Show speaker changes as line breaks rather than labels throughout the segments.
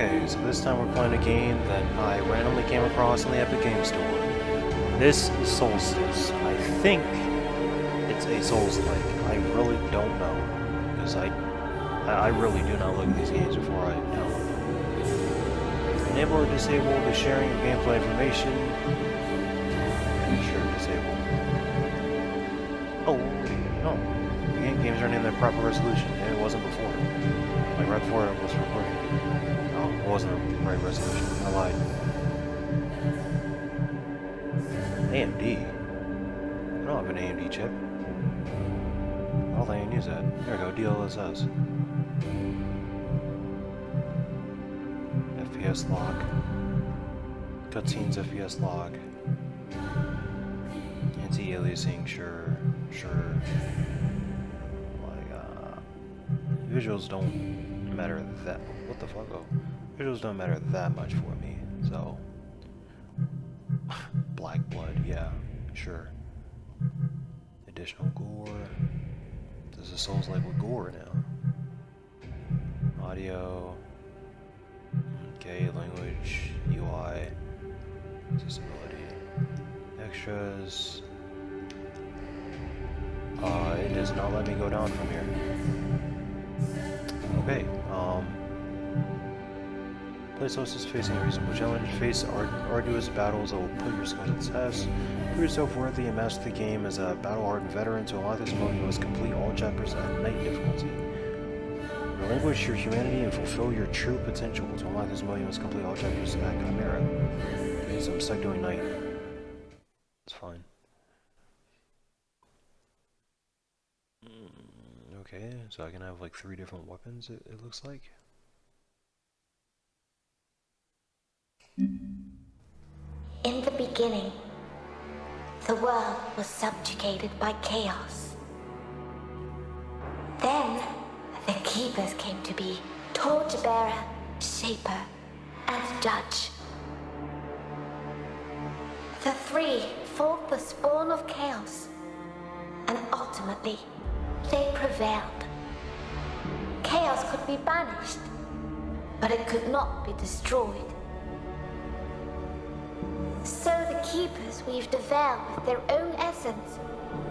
Okay, so this time we're playing a game that I randomly came across in the Epic Game Store. This is Soulstice. I think it's a Souls-like. I really don't know, because I really do not look at these games before I download them. Enable or disable the sharing of gameplay information. And sure, disable. Oh, no. The game's running in the proper resolution, and it wasn't before. Like right before it was recording. Oh, it wasn't the right resolution. I lied. AMD? I don't have an AMD chip. I don't think I can use that. There we go, DLSS. FPS log. Cutscenes FPS log. Anti-aliasing, sure. Like, visuals don't matter that... What the fuck? Oh. Visuals don't matter that much for me, so... Black blood, yeah, sure. Additional gore. This is Souls-like with gore now. Audio. Okay, language, UI, accessibility. Extras. It does not let me go down from here. Okay, play Soulstice facing a reasonable challenge. Face arduous battles that will put your skills to test. Prove yourself worthy and master the game as a battle-hardened veteran. To unlock this mode, you must complete all chapters at night difficulty. Relinquish your humanity and fulfill your true potential. To unlock this mode, you must complete all chapters at Chimera. Okay, so I'm stuck doing night. It's fine. Okay, so I can have like 3 different weapons, it looks like.
In the beginning, the world was subjugated by chaos. Then, the Keepers came to be torchbearer, shaper, and judge. The 3 fought the spawn of chaos, and ultimately, they prevailed. Chaos could be banished, but it could not be destroyed. So the Keepers weaved a veil with their own essence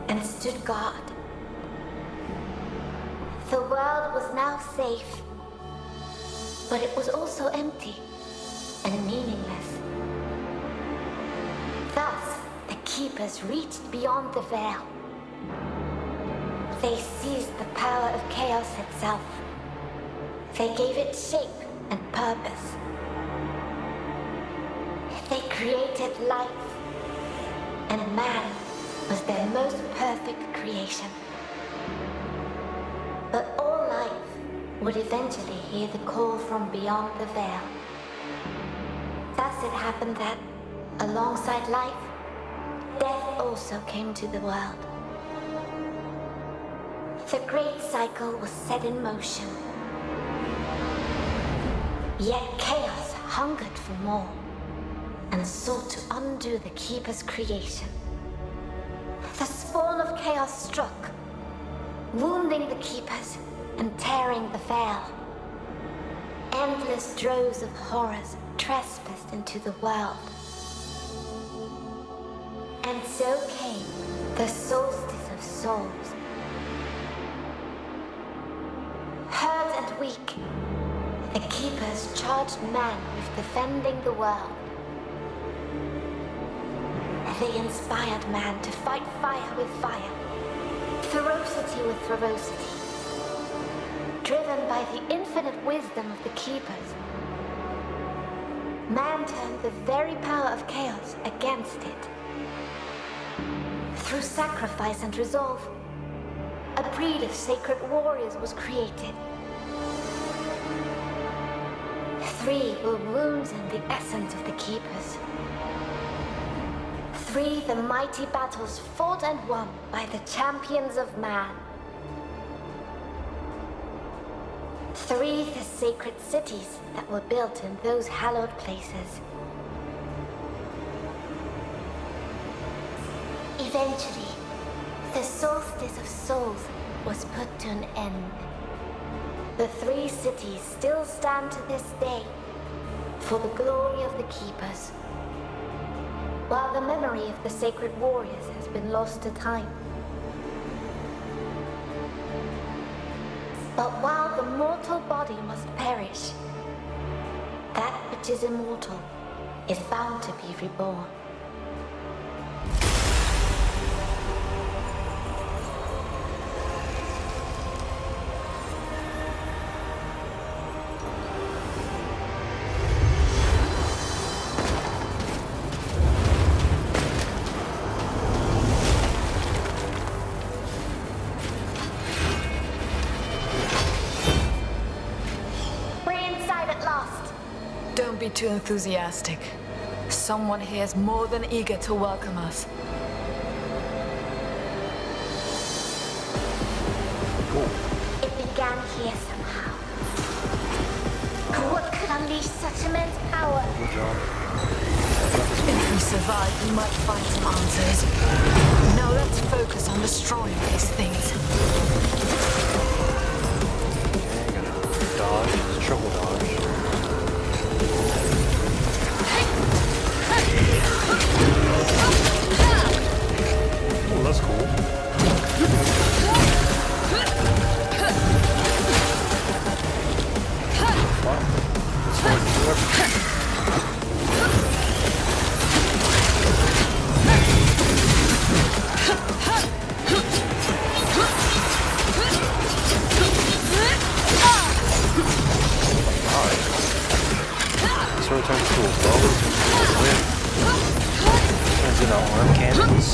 and stood guard. The world was now safe, but it was also empty and meaningless. Thus, the Keepers reached beyond the veil. They seized the power of chaos itself. They gave it shape and purpose. They created life, and man was their most perfect creation. But all life would eventually hear the call from beyond the veil. Thus it happened that, alongside life, death also came to the world. The great cycle was set in motion. Yet chaos hungered for more, and sought to undo the Keeper's creation. The spawn of chaos struck, wounding the Keepers and tearing the veil. Endless droves of horrors trespassed into the world. And so came the Soulstice of Souls. Hurt and weak, the Keepers charged man with defending the world. They inspired man to fight fire with fire, ferocity with ferocity. Driven by the infinite wisdom of the Keepers, man turned the very power of chaos against it. Through sacrifice and resolve, a breed of sacred warriors was created. 3 were wounds in the essence of the Keepers. 3 the mighty battles fought and won by the champions of man. 3 the sacred cities that were built in those hallowed places. Eventually, the Soulstice of Souls was put to an end. The 3 cities still stand to this day for the glory of the Keepers, while the memory of the sacred warriors has been lost to time. But while the mortal body must perish, that which is immortal is bound to be reborn.
Don't be too enthusiastic. Someone here is more than eager to welcome us.
It began here somehow. What could unleash such immense power?
Good job.
If we survive, we might find some answers. Now let's focus on destroying these things.
Okay, gonna dodge, triple dodge. Oh, that's cool. Wow. That's hard to do everything. Sort of turns to a bow, turns into arm cannons.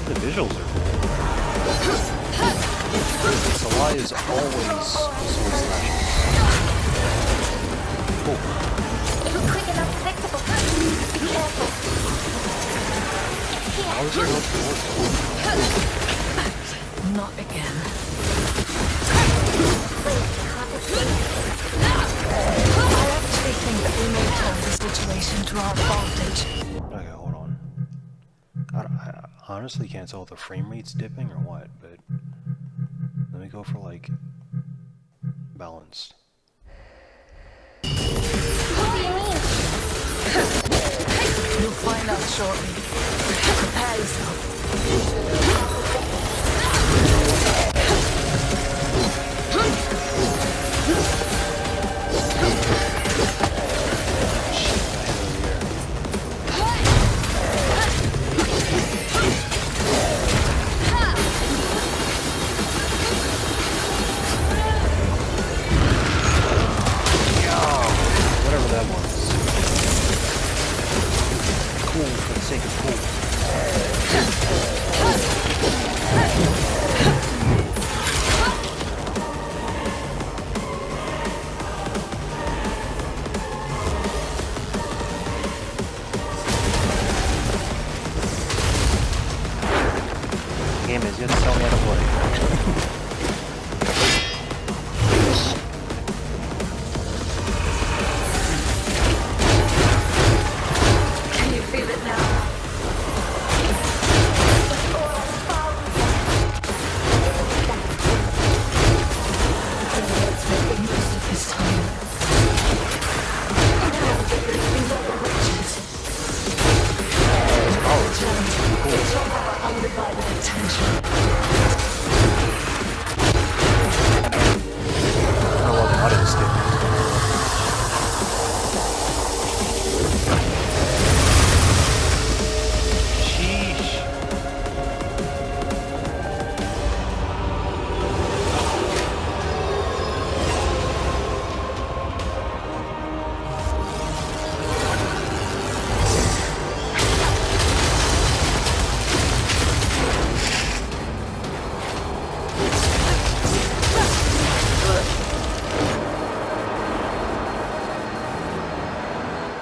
The visuals are cool. Salai is always sword slashing. Cool.
It was quick and unpredictable. Be careful. It's here.
How is there no sword?
Not again.
Wait, can't escape.
I actually think that we may turn the situation to our advantage.
Okay, hold on. I honestly can't tell if the frame rate's dipping or what, but let me go for like balanced.
What do you mean?
You'll find out shortly. Prepare yourself.
Whatever that was. Cool for the sake of cool. The game is, you have to tell me how to play.
Can you feel it now? Let's make the most of this time. It's all our undivided attention.
I love the audio stick. Sheesh.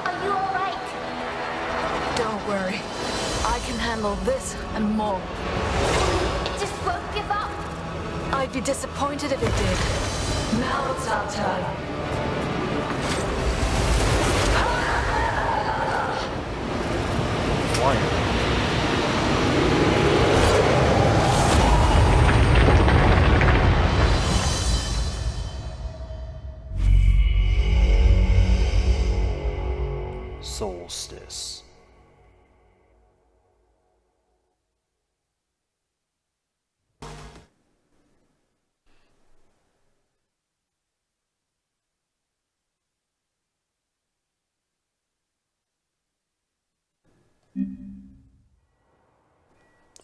Are you alright?
Don't worry. I can handle this and more.
It just won't give up.
I'd be disappointed if it did. Now it's our turn.
Flying. Soulstice.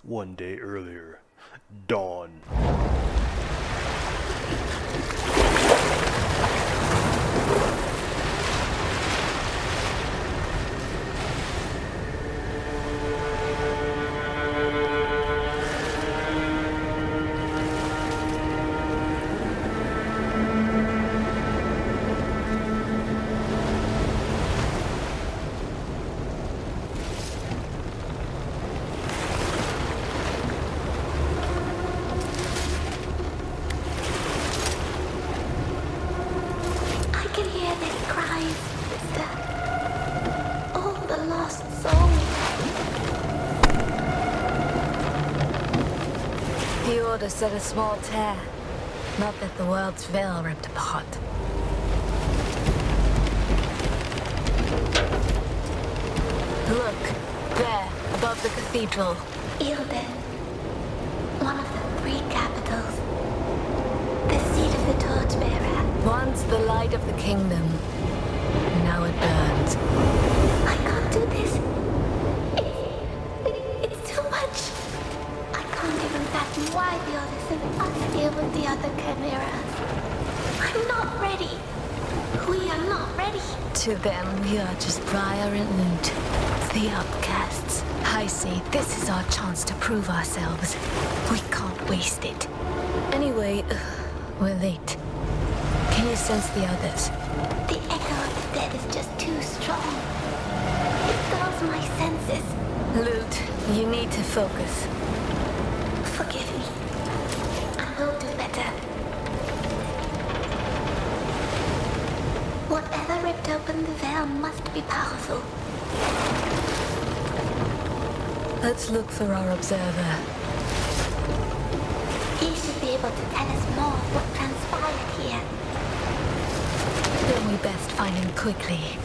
One day earlier, dawn.
I can hear their cries. All the lost souls.
The Order said a small tear. Not that the world's veil ripped apart. Look, there, above the cathedral.
Ilden, one of the three capitals. The seat of the torchbearer.
Once the light of the kingdom. Now it burns.
I can't do this. It's too much. I can't even fathom why the others and us deal with the other chimeras. I'm not ready. We are not ready.
To them, we are just Briar and Loot. The outcasts. I see, this is our chance to prove ourselves. We can't waste it. Anyway, we're late. Can you sense the others?
The echo of the dead is just too strong. It dulls my senses.
Loot, you need to focus.
Forgive me. I will do better. Whatever ripped open the veil must be powerful.
Let's look for our observer.
He should be able to tell us more of what transpired here.
Then we best find him quickly.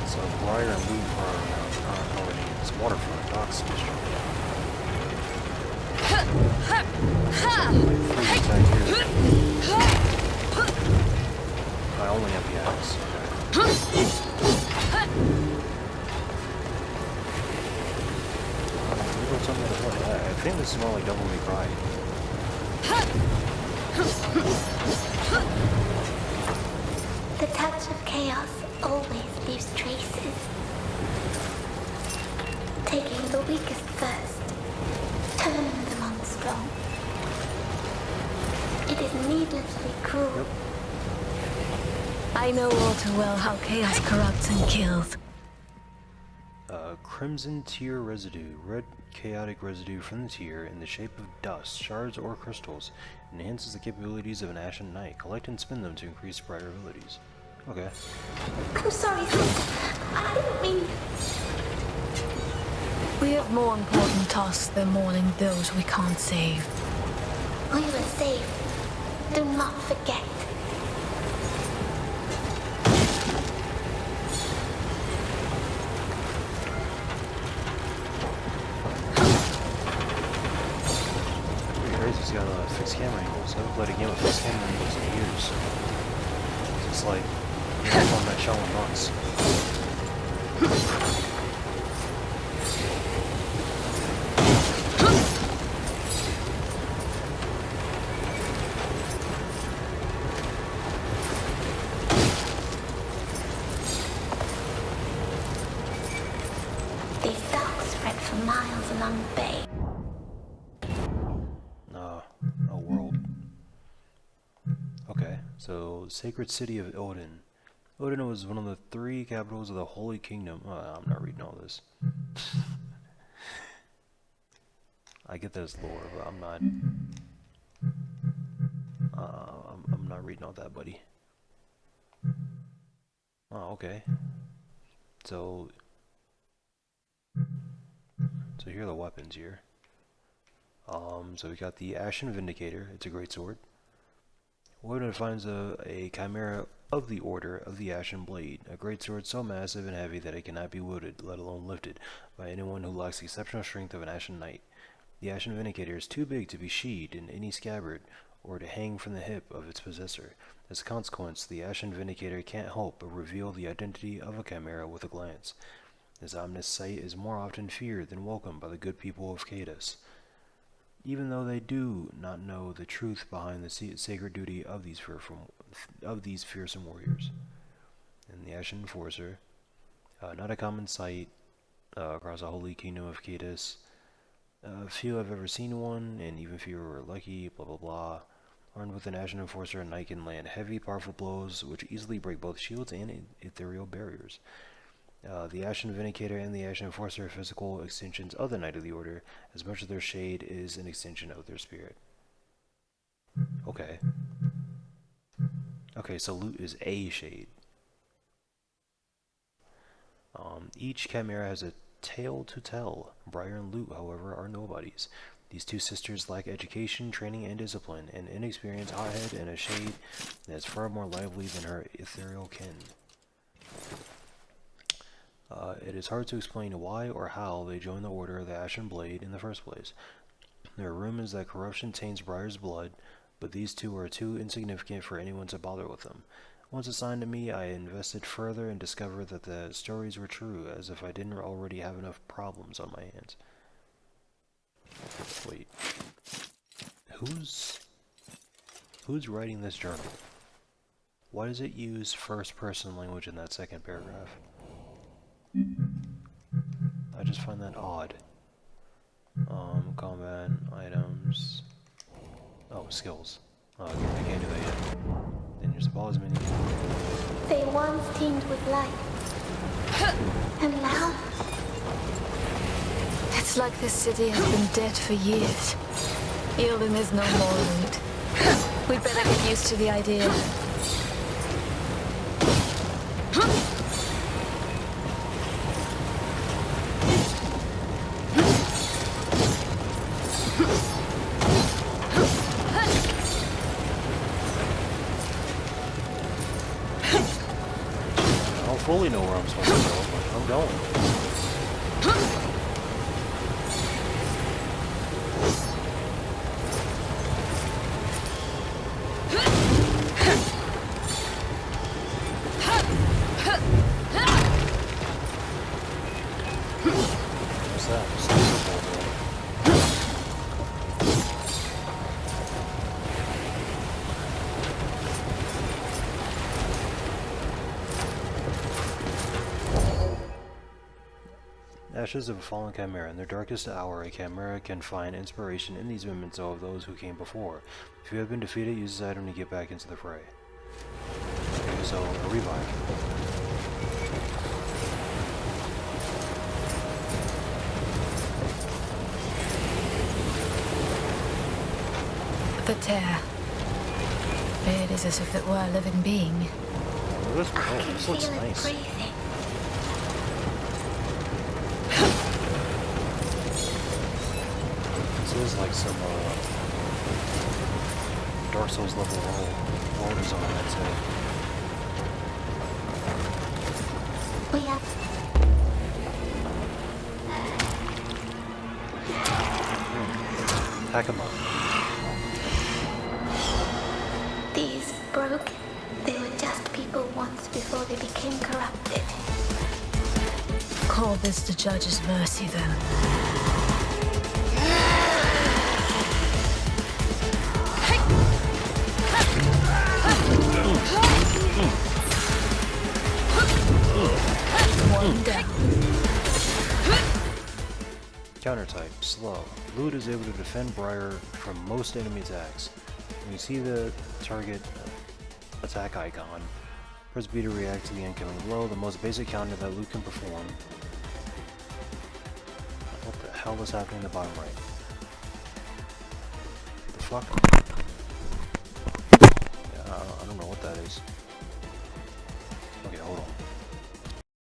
So Briar and Loot are already in this waterfront docks district. I only have the axe. I think this is more like Devil May Cry.
The touch of chaos always leaves traces. Taking the weakest first, turning them on the strong. It is needlessly cruel.
I know all too well how chaos corrupts and kills.
Crimson Tear residue. Red chaotic residue from the tear in the shape of dust, shards, or crystals. Enhances the capabilities of an Ashen Knight. Collect and spin them to increase prior abilities. Okay.
I'm sorry, sis. I didn't mean...
We have more important tasks than mourning those we can't save.
We were safe. Do not forget.
He's got fixed camera angles. I haven't played a game with fixed camera angles in years. It's like, you know, on that Shaolin monks.
These docks spread for miles along the bay.
A world. Okay, so Sacred City of Odin. Odin was one of the 3 capitals of the Holy Kingdom. I'm not reading all this. I get that as lore, but I'm not. I'm not reading all that, buddy. Oh, okay. So here are the weapons here. So we got the Ashen Vindicator. It's a great sword. Odin finds a chimera of the Order of the Ashen Blade, a great sword so massive and heavy that it cannot be wielded, let alone lifted, by anyone who lacks the exceptional strength of an Ashen Knight. The Ashen Vindicator is too big to be sheathed in any scabbard or to hang from the hip of its possessor. As a consequence, the Ashen Vindicator can't help but reveal the identity of a chimera with a glance. This ominous sight is more often feared than welcomed by the good people of Cadus, even though they do not know the truth behind the sacred duty of these fearsome warriors. And the Ashen Enforcer, not a common sight across the Holy Kingdom of Cadus. Few have ever seen one, and even fewer are lucky, blah blah blah. Armed with an Ashen Enforcer, a knight can land heavy, powerful blows, which easily break both shields and ethereal barriers. The Ashen Vindicator and the Ashen Enforcer are physical extensions of the Knight of the Order, as much as their shade is an extension of their spirit. Okay. Okay, so loot is a shade. Each chimera has a tale to tell. Briar and Lute, however, are nobodies. These 2 sisters lack education, training, and discipline, an inexperienced hothead and a shade that is far more lively than her ethereal kin. It is hard to explain why or how they joined the Order of the Ashen Blade in the first place. There are rumors that corruption taints Briar's blood, but these 2 are too insignificant for anyone to bother with them. Once assigned to me, I invested further and discovered that the stories were true, as if I didn't already have enough problems on my hands. Wait. Who's writing this journal? Why does it use first-person language in that second paragraph? I just find that odd. Combat, items... Oh, skills. I can't do that yet. Then here's the boss menu.
They once teemed with life. And now?
It's like this city has been dead for years. Eildon is no more, Lute. We'd better get used to the idea.
I don't fully know where I'm supposed to go, but I'm going. What's that? Ashes of a fallen chimera. In their darkest hour, a chimera can find inspiration in these memento of those who came before. If you have been defeated, use this item to get back into the fray. Okay, so a revive.
The tear. It is as if it were a living being.
This looks
Feel it
nice.
breathing.
This is like some Dark Souls level roll design, I'd say.
We have
Pack 'em up.
these broken. They were just people once before they became corrupted.
Call this the judge's mercy, then. One down.
Counter type, slow. Lute is able to defend Briar from most enemy attacks. When you see the target attack icon, Press B to react to the incoming blow, the most basic counter that Luke can perform. What the hell is happening in the bottom right? What the fuck? Yeah, I don't know what that is. Okay, hold on.